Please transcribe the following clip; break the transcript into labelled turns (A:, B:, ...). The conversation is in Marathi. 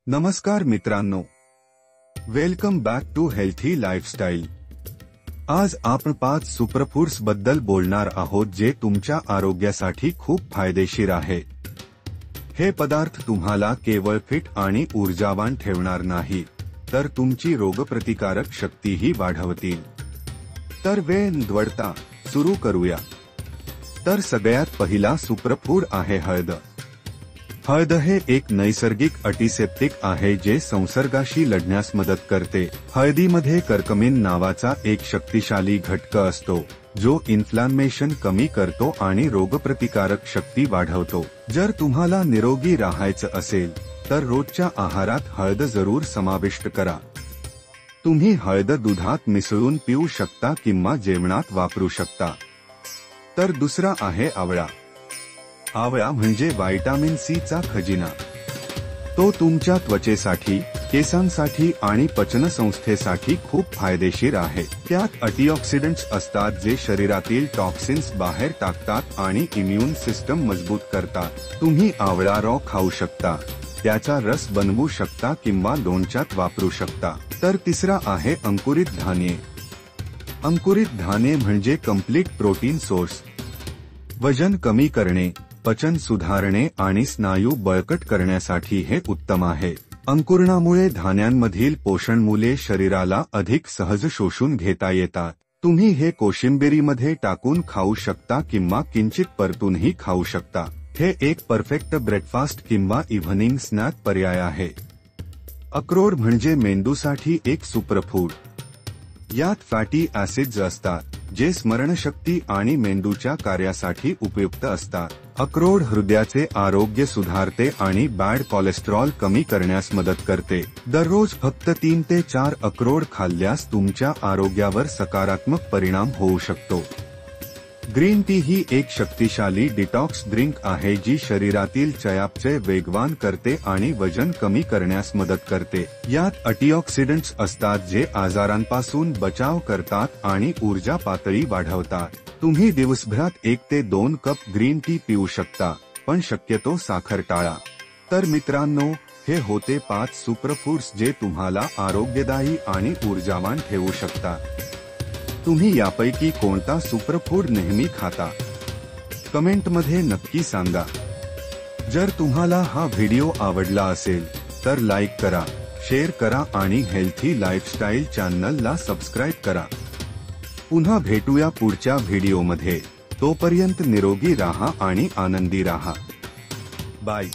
A: नमस्कार मित्रांनो, welcome back to healthy lifestyle. आज आपण 5 सुपरफूड्स बद्दल बोलणार आहोत जे तुमच्या आरोग्यासाठी खूप फायदेशीर आहेत। हे पदार्थ तुम्हाला केवळ फिट आणि ऊर्जावान ठेवणार नाही, तर तुमची रोगप्रतिकारक शक्तीही वाढवतील। तर वेळ न दवडता सुरू करूया। तर सगळ्यात पहिला सुपरफूड आहे हळद। हळद हे एक नैसर्गिक अँटिसेप्टिक आहे जे संसर्गाशी लढण्यास मदत करते। हळदीमध्ये कर्कमिन नावाचा एक शक्तिशाली घटक असतो जो इन्फ्लामेशन कमी करतो आणि रोगप्रतिकारक शक्ती वाढवतो। जर तुम्हाला निरोगी राहायचं असेल तर रोजच्या आहारात हळद जरूर समाविष्ट करा। तुम्ही हळद दुधात मिसळून पिऊ शकता किंवा जेवणात वापरू शकता। तर दुसरा आहे आवळा। आवळा म्हणजे व्हिटॅमिन सी चा खजिना। तो तुमच्या त्वचेसाठी, केसांसाठी आणि पचनसंस्थेसाठी खूप फायदेशीर आहे। त्यात अँटीऑक्सिडंट्स असतात जे शरीरातील टॉक्सिन्स बाहेर टाकतात आणि इम्यून सिस्टम मजबूत करतात। तुम्ही आवळा रॉ खाऊ शकता, त्याचा रस बनवू शकता किंवा लोणच्यात वापरू शकता। तर तिसरा आहे अंकुरित धान्ये। अंकुरित धान्ये म्हणजे कंप्लीट प्रोटीन सोर्स। वजन कमी करणे, पचन सुधारणे आणि स्नायू बळकट करण्यासाठी हे उत्तम आहे। अंकुरणामुळे धान्यांमधील पोषणमूल्ये शरीराला अधिक सहज शोषून घेता येतात। तुम्ही हे कोशिंबिरीमध्ये टाकून खाऊ शकता किंवा किंचित परतूनही खाऊ शकता। हे एक परफेक्ट ब्रेकफास्ट किंवा इव्हनिंग स्नॅक पर्याय आहे। अक्रोड म्हणजे मेंदूसाठी एक सुपरफूड। यात फॅटी ऍसिड्स असतात जे स्मरणशक्ती आणि मेंदूच्या कार्यासाठी उपयुक्त असतात। अक्रोड हृदयाचे आरोग्य सुधारते आणि बॅड कोलेस्टेरॉल कमी करण्यास मदत करते। दररोज फक्त 3 ते 4 अक्रोड खाल्ल्यास तुमच्या आरोग्यावर सकारात्मक परिणाम होऊ शकतो। ग्रीन टी ही एक शक्तिशाली डिटॉक्स ड्रिंक आहे जी शरीरातील चयापचय वेगवान करते आणि वजन कमी करण्यास मदत करते। यात अँटीऑक्सिडंट्स असतात जे आजारांपासून बचाव करतात आणि ऊर्जा पातळी वाढवतात। तुम्ही दिवसभरात 1 ते 2 कप ग्रीन टी पिऊ शकता, पण शक्यतो साखर टाळा। तर मित्रांनो, हे होते 5 सुपरफूड्स जे तुम्हाला आरोग्यदायी आणि ऊर्जावान ठेवू शकतात। तुम्ही यापैकी कोणता सुपरफूड नेहमी खाता? कमेंटमध्ये नक्की सांगा। जर तुम्हाला हा व्हिडिओ आवडला असेल तर लाईक करा, शेअर करा आणि हेल्थी लाईफस्टाईल चॅनलला सबस्क्राईब करा। पुन्हा भेटूया पुढच्या व्हिडिओमध्ये। तोपर्यंत निरोगी राहा आणि आनंदी राहा। बाय।